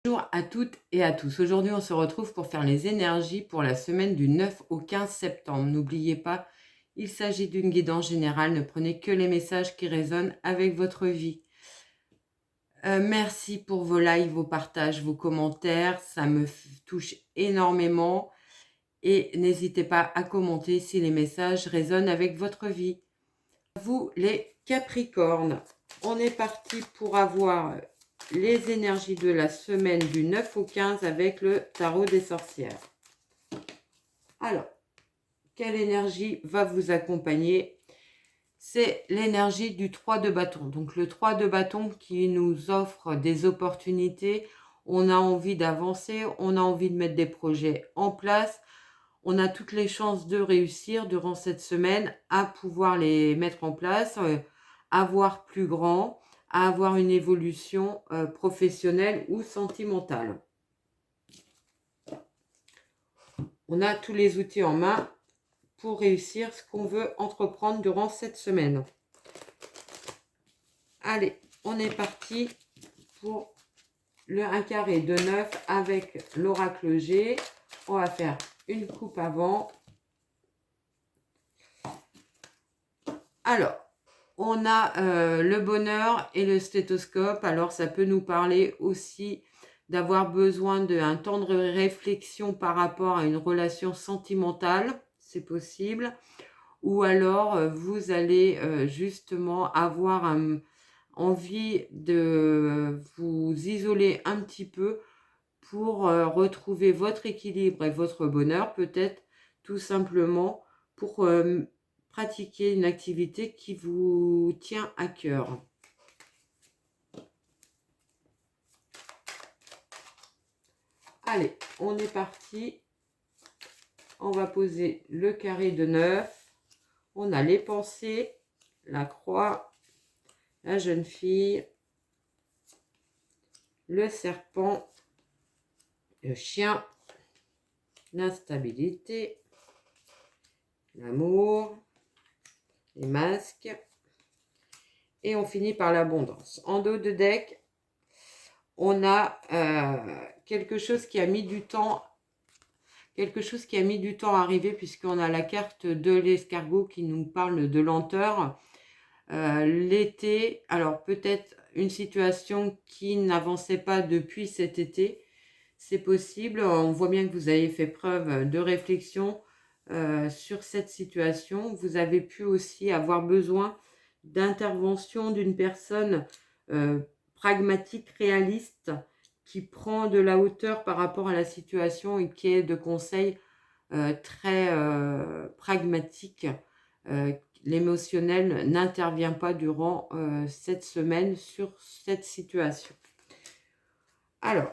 Bonjour à toutes et à tous. Aujourd'hui, on se retrouve pour faire les énergies pour la semaine du 9 au 15 septembre. N'oubliez pas, il s'agit d'une guidance générale. Ne prenez que les messages qui résonnent avec votre vie. Merci pour vos likes, vos partages, vos commentaires. Ça me touche énormément. Et n'hésitez pas à commenter si les messages résonnent avec votre vie. Vous, les Capricornes, on est parti pour avoir les énergies de la semaine du 9 au 15 avec le tarot des sorcières. Alors, quelle énergie va vous accompagner? C'est l'énergie du 3 de bâton. Donc le 3 de bâton qui nous offre des opportunités. On a envie d'avancer, on a envie de mettre des projets en place. On a toutes les chances de réussir durant cette semaine à pouvoir les mettre en place, à voir plus grand, à avoir une évolution professionnelle ou sentimentale. On a tous les outils en main pour réussir ce qu'on veut entreprendre durant cette semaine. Allez, on est parti pour le 1 carré de 9 avec l'oracle G. On va faire une coupe avant. Alors, on a le bonheur et le stéthoscope. Alors, ça peut nous parler aussi d'avoir besoin d'un temps de réflexion par rapport à une relation sentimentale. C'est possible. Ou alors, vous allez justement avoir envie de vous isoler un petit peu pour retrouver votre équilibre et votre bonheur. Peut-être tout simplement pour pratiquer une activité qui vous tient à cœur. Allez, on est parti. On va poser le carré de 9. On a les pensées, la croix, la jeune fille, le serpent, le chien, l'instabilité, l'amour, les masques. Et on finit par l'abondance. En dos de deck, on a quelque chose qui a mis du temps. Quelque chose qui a mis du temps à arriver puisqu'on a la carte de l'escargot qui nous parle de lenteur. L'été, alors peut-être une situation qui n'avançait pas depuis cet été. C'est possible. On voit bien que vous avez fait preuve de réflexion sur cette situation. Vous avez pu aussi avoir besoin d'intervention d'une personne pragmatique, réaliste, qui prend de la hauteur par rapport à la situation et qui est de conseils très pragmatiques. L'émotionnel n'intervient pas durant cette semaine sur cette situation. Alors,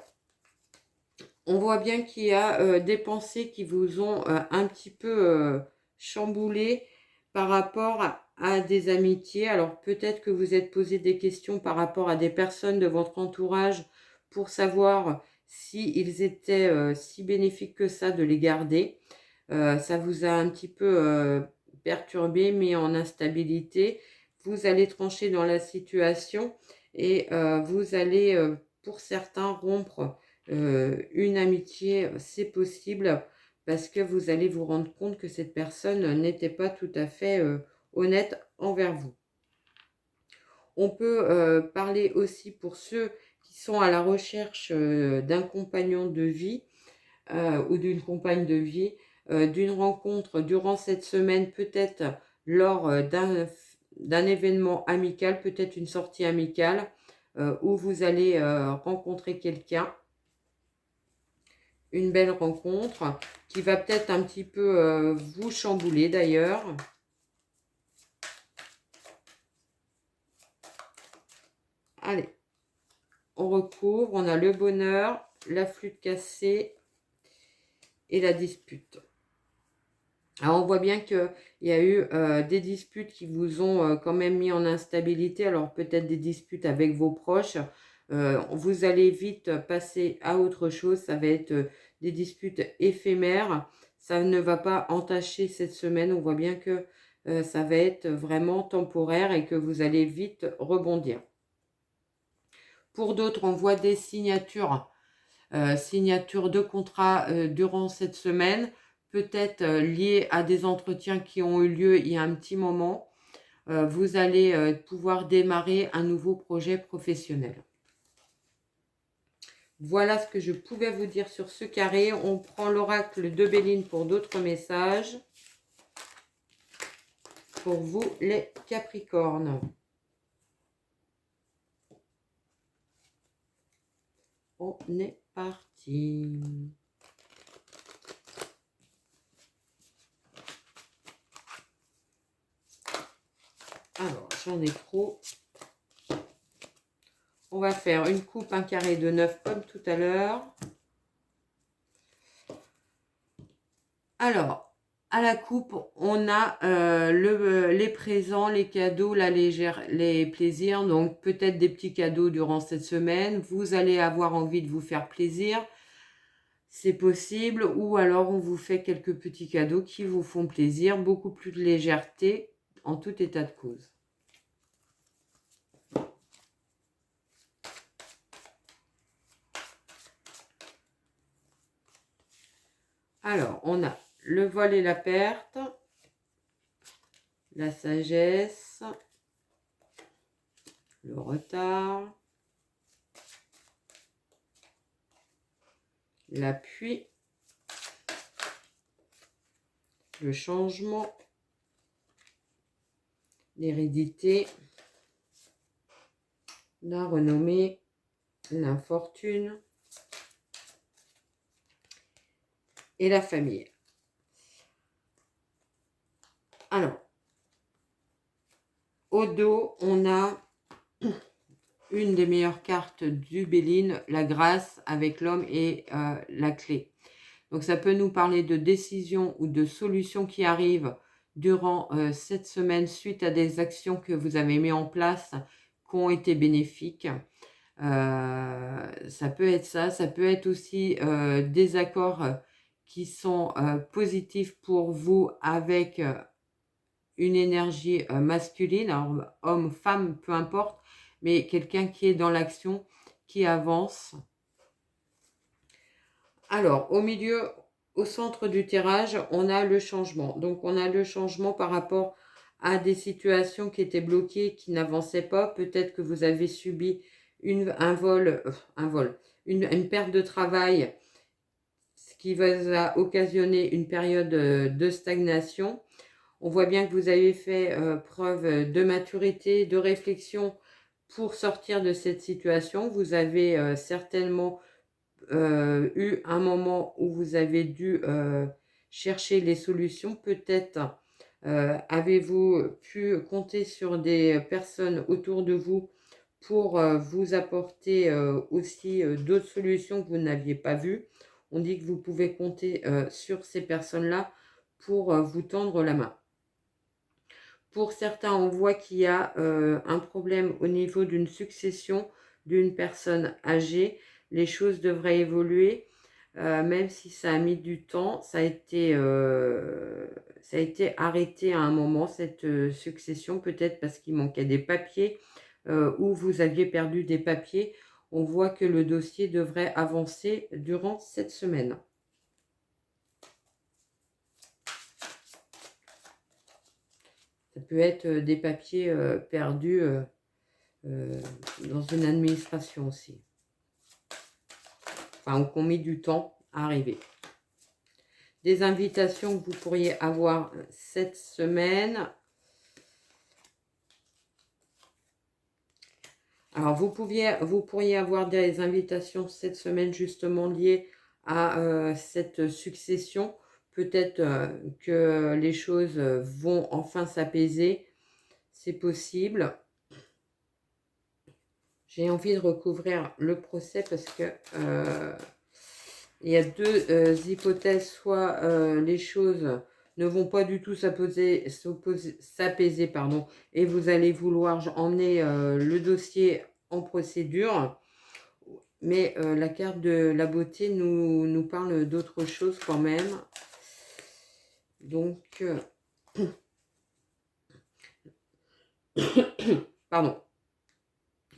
on voit bien qu'il y a des pensées qui vous ont un petit peu chamboulé par rapport à des amitiés. Alors peut-être que vous êtes posé des questions par rapport à des personnes de votre entourage pour savoir s'ils étaient si bénéfiques que ça de les garder. Ça vous a un petit peu perturbé, mis en instabilité. Vous allez trancher dans la situation et vous allez, pour certains, rompre une amitié. C'est possible parce que vous allez vous rendre compte que cette personne n'était pas tout à fait honnête envers vous. On peut parler aussi pour ceux qui sont à la recherche d'un compagnon de vie ou d'une compagne de vie, d'une rencontre durant cette semaine, peut-être lors d'un événement amical, peut-être une sortie amicale où vous allez rencontrer quelqu'un. Une belle rencontre qui va peut-être un petit peu vous chambouler d'ailleurs. Allez, on recouvre, on a le bonheur, la flûte cassée et la dispute. Alors on voit bien qu'il y a eu des disputes qui vous ont quand même mis en instabilité. Alors peut-être des disputes avec vos proches. Vous allez vite passer à autre chose. Ça va être des disputes éphémères. Ça ne va pas entacher cette semaine. On voit bien que ça va être vraiment temporaire et que vous allez vite rebondir. Pour d'autres, on voit des signatures signature de contrat durant cette semaine, peut-être lié à des entretiens qui ont eu lieu il y a un petit moment. Vous allez pouvoir démarrer un nouveau projet professionnel. Voilà ce que je pouvais vous dire sur ce carré. On prend l'oracle de Béline pour d'autres messages. Pour vous, les Capricornes. On est parti. Alors, j'en ai trop. On va faire une coupe, un carré de 9 comme tout à l'heure. Alors, à la coupe, on a les présents, les cadeaux, la légère, les plaisirs. Donc, peut-être des petits cadeaux durant cette semaine. Vous allez avoir envie de vous faire plaisir. C'est possible. Ou alors, on vous fait quelques petits cadeaux qui vous font plaisir. Beaucoup plus de légèreté en tout état de cause. Alors, on a le vol et la perte, la sagesse, le retard, l'appui, le changement, l'hérédité, la renommée, l'infortune et la famille. Alors, au dos, on a une des meilleures cartes du Béline, la grâce avec l'homme et la clé. Donc, ça peut nous parler de décisions ou de solutions qui arrivent durant cette semaine suite à des actions que vous avez mises en place qui ont été bénéfiques. Ça peut être ça, ça peut être aussi des accords qui sont positifs pour vous avec une énergie masculine, alors homme, femme, peu importe, mais quelqu'un qui est dans l'action, qui avance. Alors, au milieu, au centre du tirage, on a le changement. Donc, on a le changement par rapport à des situations qui étaient bloquées, qui n'avançaient pas. Peut-être que vous avez subi une perte de travail, ce qui vous a occasionné une période de stagnation. On voit bien que vous avez fait preuve de maturité, de réflexion pour sortir de cette situation. Vous avez certainement eu un moment où vous avez dû chercher les solutions. Peut-être avez-vous pu compter sur des personnes autour de vous pour vous apporter aussi d'autres solutions que vous n'aviez pas vues. On dit que vous pouvez compter sur ces personnes-là pour vous tendre la main. Pour certains, on voit qu'il y a un problème au niveau d'une succession d'une personne âgée. Les choses devraient évoluer, même si ça a mis du temps. Ça a été arrêté à un moment, cette succession, peut-être parce qu'il manquait des papiers ou vous aviez perdu des papiers. On voit que le dossier devrait avancer durant cette semaine. Ça peut être des papiers perdus dans une administration aussi. Enfin, qu'on met du temps à arriver. Des invitations que vous pourriez avoir cette semaine. Alors, vous pourriez avoir des invitations cette semaine justement liées à cette succession. Peut-être que les choses vont enfin s'apaiser. C'est possible. J'ai envie de recouvrir le procès parce que il y a deux hypothèses. Soit les choses ne vont pas du tout s'apaiser, et vous allez vouloir emmener le dossier en procédure. Mais la carte de la beauté nous parle d'autre chose quand même. Donc, pardon.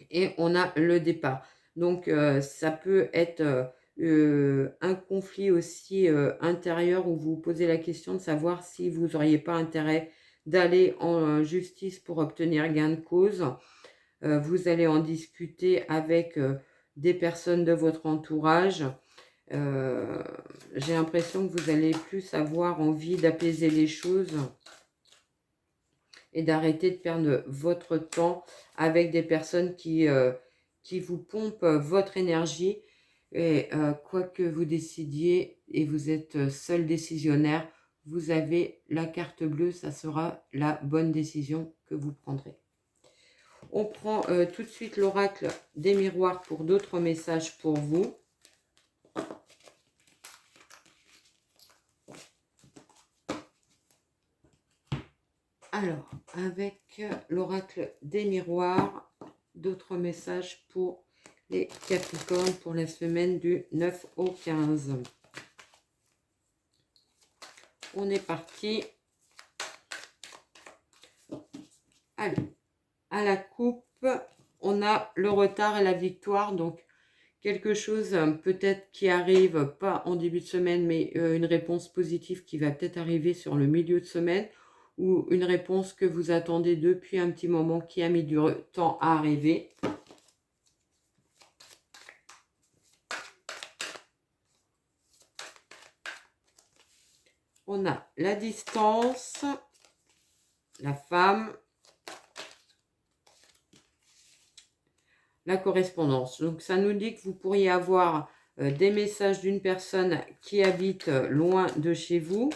Et on a le départ. Donc, ça peut être un conflit aussi intérieur où vous vous posez la question de savoir si vous n'auriez pas intérêt d'aller en justice pour obtenir gain de cause. Vous allez en discuter avec des personnes de votre entourage. J'ai l'impression que vous allez plus avoir envie d'apaiser les choses et d'arrêter de perdre votre temps avec des personnes qui vous pompent votre énergie. Et quoi que vous décidiez et vous êtes seul décisionnaire, vous avez la carte bleue, ça sera la bonne décision que vous prendrez. On prend tout de suite l'oracle des miroirs pour d'autres messages pour vous. Alors, avec l'oracle des miroirs, d'autres messages pour les Capricornes pour la semaine du 9 au 15. On est parti. Allez, à la coupe, on a le retard et la victoire. Donc, quelque chose peut-être qui arrive, pas en début de semaine, mais une réponse positive qui va peut-être arriver sur le milieu de semaine, ou une réponse que vous attendez depuis un petit moment qui a mis du temps à arriver. On a la distance, la femme, la correspondance. Donc, ça nous dit que vous pourriez avoir des messages d'une personne qui habite loin de chez vous.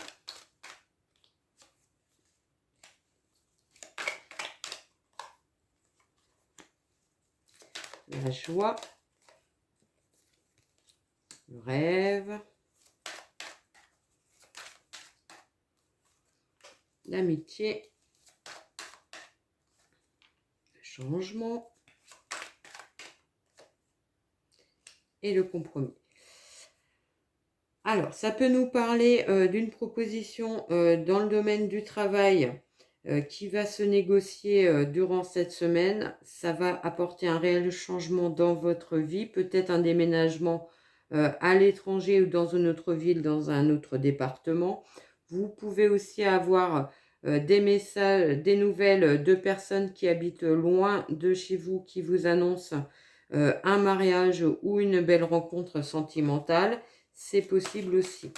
La joie, le rêve, l'amitié, le changement et le compromis. Alors, ça peut nous parler d'une proposition dans le domaine du travail qui va se négocier durant cette semaine. Ça va apporter un réel changement dans votre vie, peut-être un déménagement à l'étranger ou dans une autre ville, dans un autre département. Vous pouvez aussi avoir des messages, des nouvelles de personnes qui habitent loin de chez vous, qui vous annoncent un mariage ou une belle rencontre sentimentale. C'est possible aussi.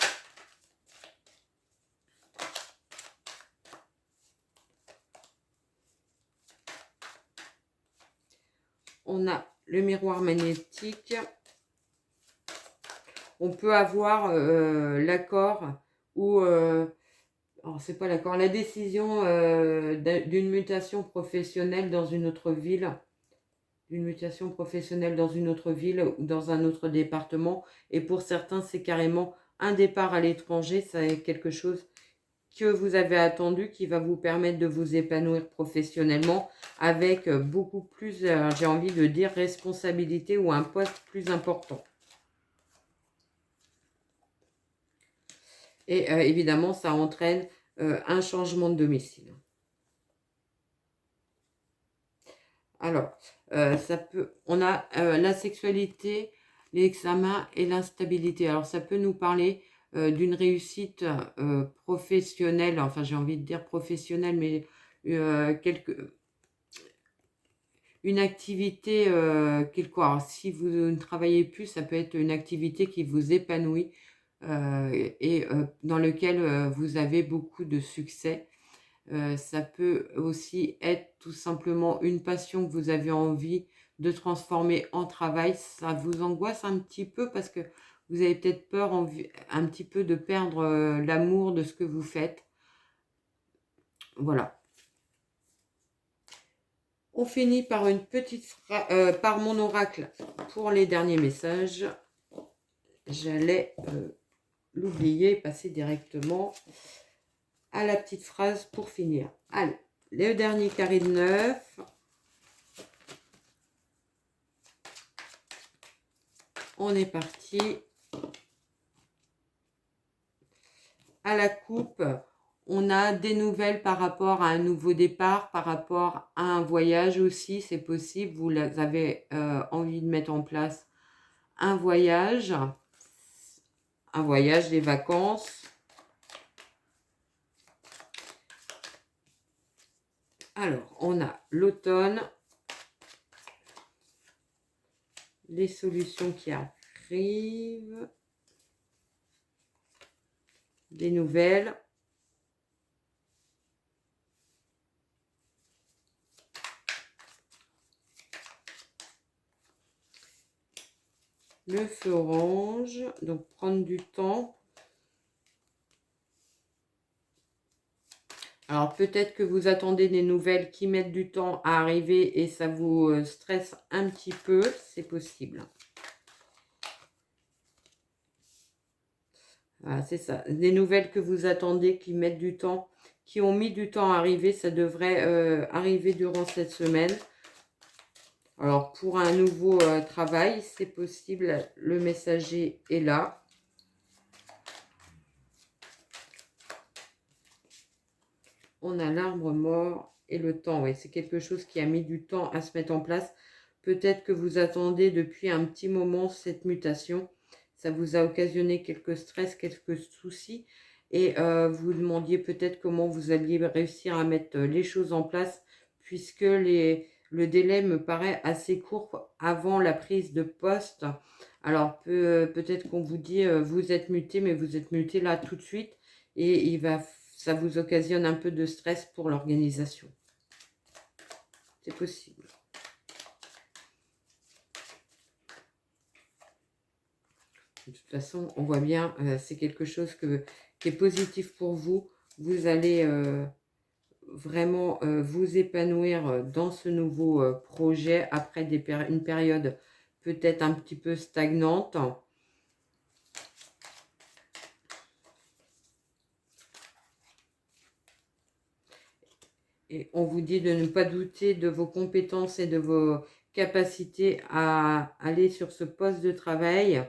On a le miroir magnétique. On peut avoir l'accord ou... alors, c'est pas l'accord, la décision d'une mutation professionnelle dans une autre ville. Une mutation professionnelle dans une autre ville ou dans un autre département. Et pour certains, c'est carrément un départ à l'étranger. C'est quelque chose que vous avez attendu qui va vous permettre de vous épanouir professionnellement avec beaucoup plus, j'ai envie de dire, responsabilité ou un poste plus important. Et évidemment, ça entraîne un changement de domicile. Alors, on a la sexualité, l'examen et l'instabilité. Alors, ça peut nous parler d'une réussite professionnelle, enfin j'ai envie de dire professionnelle, mais une activité quelque part. Si vous ne travaillez plus, ça peut être une activité qui vous épanouit et dans lequel vous avez beaucoup de succès. Ça peut aussi être tout simplement une passion que vous avez envie de transformer en travail. Ça vous angoisse un petit peu parce que vous avez peut-être peur un petit peu de perdre l'amour de ce que vous faites. Voilà. On finit par une petite par mon oracle pour les derniers messages. J'allais l'oublier, passer directement à la petite phrase pour finir. Allez, le dernier carré de 9. On est parti. À la coupe, on a des nouvelles par rapport à un nouveau départ, par rapport à un voyage aussi, c'est possible. Vous avez envie de mettre en place un voyage. un voyage, des vacances. Alors, on a l'automne, les solutions qui arrivent, des nouvelles. Le feu orange, donc prendre du temps. Alors peut-être que vous attendez des nouvelles qui mettent du temps à arriver et ça vous stresse un petit peu, c'est possible. Voilà, c'est ça. Des nouvelles que vous attendez qui mettent du temps, qui ont mis du temps à arriver, ça devrait arriver durant cette semaine. Alors, pour un nouveau travail, c'est possible, le messager est là. On a l'arbre mort et le temps. Oui, c'est quelque chose qui a mis du temps à se mettre en place. Peut-être que vous attendez depuis un petit moment cette mutation. Ça vous a occasionné quelques stress, quelques soucis. Et vous demandiez peut-être comment vous alliez réussir à mettre les choses en place, puisque le délai me paraît assez court avant la prise de poste. Alors peut-être qu'on vous dit vous êtes muté, mais vous êtes muté là tout de suite et ça vous occasionne un peu de stress pour l'organisation. C'est possible. De toute façon, on voit bien, c'est quelque chose qui est positif pour vous. Vous allez vraiment vous épanouir dans ce nouveau projet après une période peut-être un petit peu stagnante. Et on vous dit de ne pas douter de vos compétences et de vos capacités à aller sur ce poste de travail.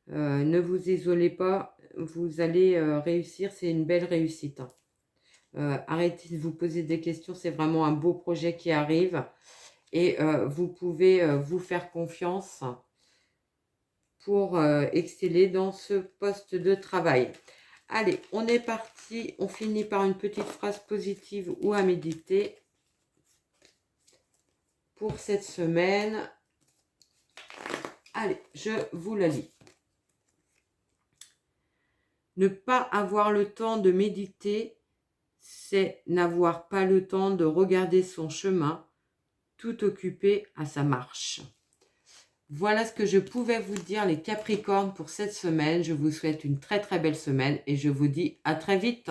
Ne vous isolez pas, vous allez réussir, c'est une belle réussite. Arrêtez de vous poser des questions, c'est vraiment un beau projet qui arrive et vous pouvez vous faire confiance pour exceller dans ce poste de travail. Allez, on est parti, on finit par une petite phrase positive ou à méditer pour cette semaine. Allez, je vous la lis. Ne pas avoir le temps de méditer, c'est n'avoir pas le temps de regarder son chemin, tout occupé à sa marche. Voilà ce que je pouvais vous dire les Capricornes pour cette semaine. Je vous souhaite une très très belle semaine et je vous dis à très vite.